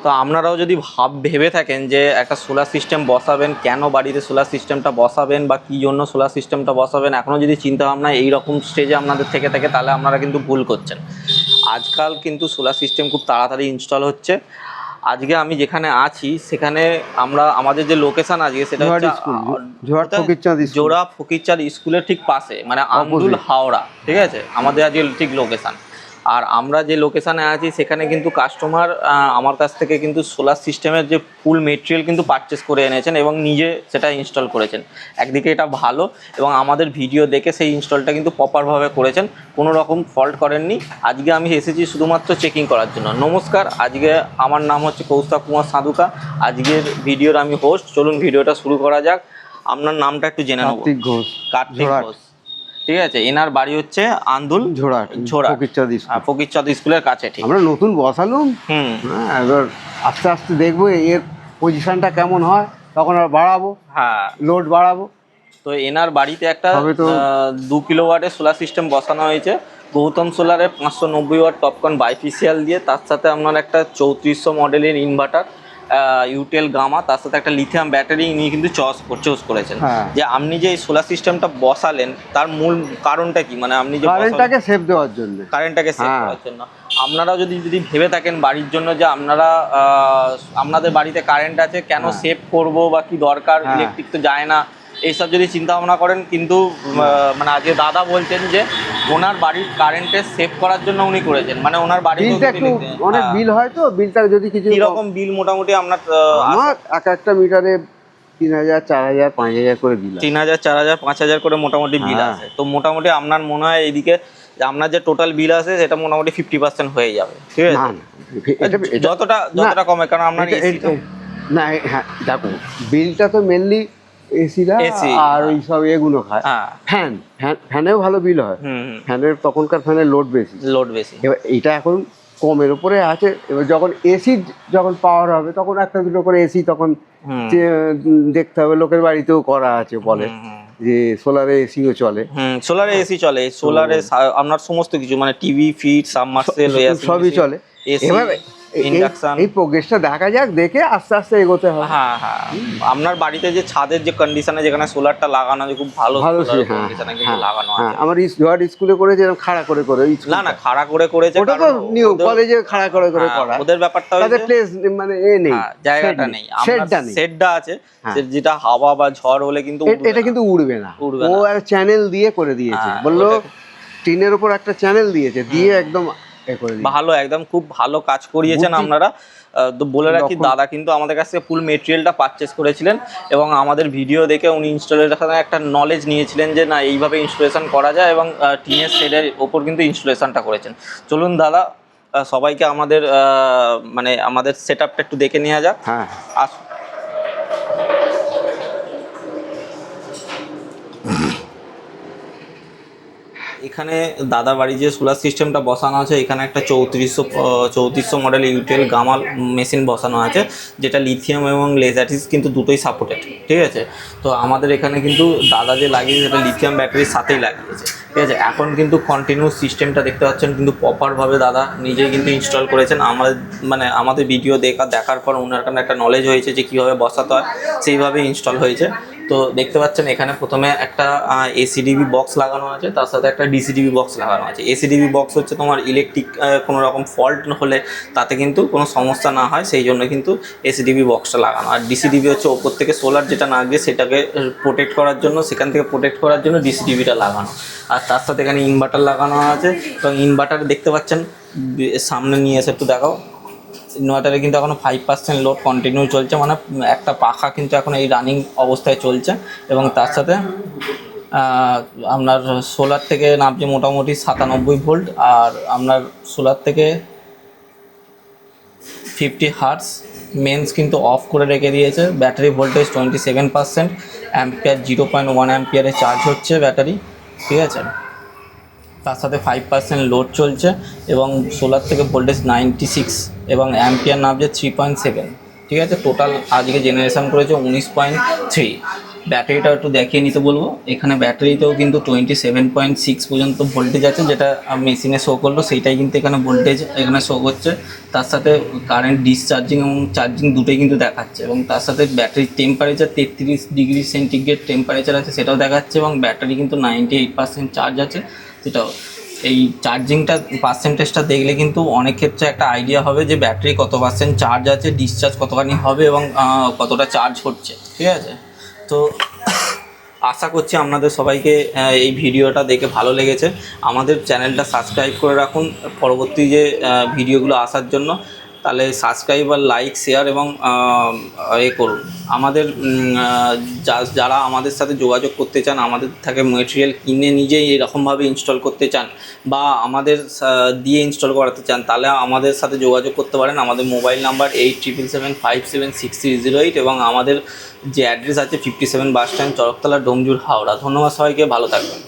তো আপনারাও যদি ভেবে থাকেন যে একটা সোলার সিস্টেম বসাবেন, কেন বাড়িতে সোলার সিস্টেমটা বসাবেন বা কী জন্য সোলার সিস্টেমটা বসাবেন, এখনও যদি চিন্তাভাবনা এইরকম স্টেজে আপনাদের থেকে থাকে, তাহলে আপনারা কিন্তু ভুল করছেন। আজকাল কিন্তু সোলার সিস্টেম খুব তাড়াতাড়ি ইনস্টল হচ্ছে। আজকে আমি যেখানে আছি সেখানে আমাদের যে লোকেশন আজকে সেটা হচ্ছে জোড়া ফকিরচাঁদ স্কুলের ঠিক পাশে, মানে আন্দুল হাওড়া, ঠিক আছে আমাদের আজকে ঠিক লোকেশান। আর আমরা যে লোকেশানে আছি সেখানে কিন্তু কাস্টমার আমার কাছ থেকে কিন্তু সোলার সিস্টেমের যে ফুল মেটেরিয়াল কিন্তু পারচেস করে এনেছেন এবং নিজে সেটা ইনস্টল করেছেন। একদিকে এটা ভালো, এবং আমাদের ভিডিও দেখে সেই ইনস্টলটা কিন্তু প্রপারভাবে করেছেন, কোনো রকম ফল্ট করেননি। আজকে আমি এসেছি শুধুমাত্র চেকিং করার জন্য। নমস্কার, আজকে আমার নাম হচ্ছে কৌস্তব কুমার সাধুকা, আজকের ভিডিওর আমি হোস্ট। চলুন ভিডিওটা শুরু করা যাক। আপনার নামটা একটু জেনে নেব। কার্তিক ঘোষ, ঠিক আছে। এনার বাড়ি হচ্ছে আন্দুল ঝোড়া, ফকিরচাঁদ স্কুলের কাছে। ঠিক, আমরা নতুন বসালাম, এবার আস্তে আস্তে দেখবো এর পজিশনটা কেমন হয়, তখন আর বাড়াবো, লোড বাড়াবো। তো এনার বাড়িতে একটা 2 কিলোওয়াটের সোলার সিস্টেম বসানো হয়েছে, গৌতম সোলারের 590 ওয়াট টপকন বাইফিসিয়াল দিয়ে। তার সাথে আপনার একটা 3400 মডেলের ইনভার্টার ইউটেল গামা, তার সাথে একটা লিথিয়াম ব্যাটারি ইনি কিন্তু চুজ করেছেন। যে আপনি যে সোলার সিস্টেমটা বসালেন তার মূল কারণটা কি, মানে আপনি যে কারেন্টটাকে সেভ দেওয়ার জন্য, কারেন্টটাকে সেভ করার জন্য। আপনারাও যদি ভেবে থাকেন বাড়ির জন্য যে আপনাদের বাড়িতে কারেন্ট আছে, কেন সেভ করব বা কি দরকার, ইলেকট্রিক তো যায় না, এইসব যদি চিন্তা ভাবনা করেন, কিন্তু মানে আজকে দাদা বলছেন যে ওনার বাড়ির কারেন্টে সেভ করার জন্য উনি করেছেন। মানে ওনার বাড়িতে অনেক বিল হয়, তো বিলটা যদি কিছু এরকম বিল মোটামুটি আমার একটা মিটারে 3000, 4000, 5000 করে বিল, 3000, 4000, 5000 করে মোটামুটি বিল আছে। তো মোটামুটি আপনার মনে হয় এইদিকে আপনার যে টোটাল বিল আছে সেটা মোটামুটি 50% হয়ে যাবে, ঠিক আছে। যতটা কমে, কারণ আপনার না, হ্যাঁ দেখো, বিলটা তো মেনলি এসিরা আর ওই সব এগুলো খায়। ফ্যানেও ভালো বিল হয়, ফ্যানের তখনকার ফ্যানের লোড বেশি। এবার এইটা এখন কমের উপরে আছে। এবার যখন এসি যখন পাওয়ার হবে তখন একটা দুটো করে এসি তখন দেখতে হবে। লোকের বাড়িতেও করা আছে, বলে যে সোলারে এসিও চলে। সোলারে এসি চলে, সোলারে আপনার সমস্ত কিছু, মানে টিভি, ফ্রিজ, সাবমার্সেল সবই চলে। এবার এই প্রোগ্রেসটা দেখা যাক, দেখে আস্তে আস্তে এগোতে হবে। আপনার বাড়িতে যে ছাদের যে কন্ডিশনে যেখানে সোলারটা লাগানো আছে, খুব ভালো কন্ডিশনে কিন্তু লাগানো আছে। আমার স্কুলে করেছে খাড়া করে, না খাড়া করে করেছে, ওটা তো নিয়ম, কলেজে খাড়া করে করা। ওদের ব্যাপারটা হচ্ছে প্লেস, মানে নেই, জায়গাটা নেই, শেডটা আছে, যেটা হাওয়া বা ঝড় হলে কিন্তু এটা কিন্তু উড়বে না। ও একটা চ্যানেল দিয়ে করে দিয়েছে, বললো টিনের উপর একটা চ্যানেল দিয়েছে, দিয়ে একদম ভালো, একদম খুব ভালো কাজ করিয়েছেন আপনারা। তো বলে রাখি, দাদা কিন্তু আমাদের কাছ থেকে ফুল মেটেরিয়ালটা পারচেস করেছিলেন এবং আমাদের ভিডিও দেখে উনি ইনস্টলেশনের একটা নলেজ নিয়েছিলেন যে না এইভাবে ইনস্টলেশন করা যায়, এবং টিনের শেডের ওপর কিন্তু ইনস্টলেশনটা করেছেন। চলুন দাদা, সবাইকে আমাদের সেট আপটা একটু দেখে নেওয়া যাক। আসুন। এখানে দাদা বাড়ি যে সোলার সিস্টেমটা বসানো আছে, এখানে একটা 3400 মডেল ইউটেল গামাল মেশিন বসানো আছে, যেটা লিথিয়াম এবং লেজারিস কিন্তু দুটোই সাপোর্টেড, ঠিক আছে। তো আমাদের এখানে কিন্তু দাদা যে লাগিয়েছে সেটা লিথিয়াম ব্যাটারির সাথেই লাগিয়েছে, ঠিক আছে। এখন কিন্তু কন্টিনিউ সিস্টেমটা দেখতে পাচ্ছেন, কিন্তু প্রপারভাবে দাদা নিজেই কিন্তু ইনস্টল করেছেন। আমাদের ভিডিও দেখার পর ওনার কাছে একটা নলেজ হয়েছে যে কীভাবে বসাতে হয়, সেইভাবে ইনস্টল হয়েছে। তো দেখতে পাচ্ছেন এখানে প্রথমে একটা এসিডিবি বক্স লাগানো আছে, তার সাথে একটা ডিসিডিবি বক্স লাগানো আছে। এসিডিবি বক্স হচ্ছে তোমার ইলেকট্রিক কোনো রকম ফল্ট হলে তাতে কিন্তু কোনো সমস্যা না হয়, সেই জন্য কিন্তু এসিডিবি বক্সটা লাগানো। আর ডিসিডিবি হচ্ছে ওপর থেকে সোলার যেটা নামবে সেটাকে প্রোটেক্ট করার জন্য, সেখান থেকে প্রোটেক্ট করার জন্য ডিসিডিবিটা লাগানো। আর তার সাথে এখানে ইনভার্টার লাগানো আছে, এবং ইনভার্টার দেখতে পাচ্ছেন সামনে নিয়ে এসে একটু দেখাও। ইনভার্টারে কিন্তু এখনও 5% লোড কন্টিনিউ চলছে, মানে একটা পাখা কিন্তু এখন এই রানিং অবস্থায় চলছে। এবং তার সাথে আপনার সোলার থেকে নামছে মোটামুটি 97 ভোল্ট, আর আপনার সোলার থেকে 50 হার্টজ মেন্স কিন্তু অফ করে রেখে দিয়েছে। ব্যাটারি ভোল্টেজ 27%, অ্যাম্পিয়ার 0.1 অ্যাম্পিয়ারে চার্জ হচ্ছে ব্যাটারি, ঠিক আছে। তার সাথে 5% লোড চলছে, এবং সোলার থেকে ভোল্টেজ 96 এবং অ্যাম্পিয়ার নামছে 3.7, ঠিক আছে। টোটাল আজকে জেনারেশন করেছে 19.3, ব্যাটারিটা একটু দেখিয়ে নিতে বলবো। এখানে ব্যাটারিতেও কিন্তু 27.6 পর্যন্ত ভোল্টেজ আছে, যেটা মেশিনে শো করলো সেইটাই কিন্তু এখানে ভোল্টেজ এখানে শো করছে। তার সাথে কারেন্ট ডিসচার্জিং এবং চার্জিং দুটোই কিন্তু দেখাচ্ছে, এবং তার সাথে ব্যাটারির টেম্পারেচার 33 ডিগ্রি সেন্টিগ্রেড টেম্পারেচার আছে সেটাও দেখাচ্ছে, এবং ব্যাটারি কিন্তু 98% চার্জ আছে সেটাও। এই চার্জিংটা পার্সেন্টেজটা দেখলে কিন্তু অনেক ক্ষেত্রে একটা আইডিয়া হবে যে ব্যাটারি কত পার্সেন্ট চার্জ আছে, ডিসচার্জ কতখানি হবে এবং কতটা চার্জ হচ্ছে, ঠিক আছে। তো আশা করছি আপনাদের সবাইকে এই ভিডিওটা দেখে ভালো লেগেছে। আমাদের চ্যানেলটা সাবস্ক্রাইব করে রাখুন পরবর্তী যে ভিডিওগুলো আসার জন্য। তাহলে সাবস্ক্রাইব আর লাইক শেয়ার এবং করুন। আমাদের যারা আমাদের সাথে যোগাযোগ করতে চান, আমাদের থেকে মেটেরিয়াল কিনে নিজেই এরকমভাবে ইনস্টল করতে চান বা আমাদের দিয়ে ইনস্টল করাতে চান, তাহলে আমাদের সাথে যোগাযোগ করতে পারেন। আমাদের মোবাইল নাম্বার 8777576308 এবং আমাদের যে অ্যাড্রেস আছে 57 বাস স্ট্যান্ড, চরকতলা, ডোমজুর, হাওড়া। ধন্যবাদ সবাইকে, ভালো থাকবেন।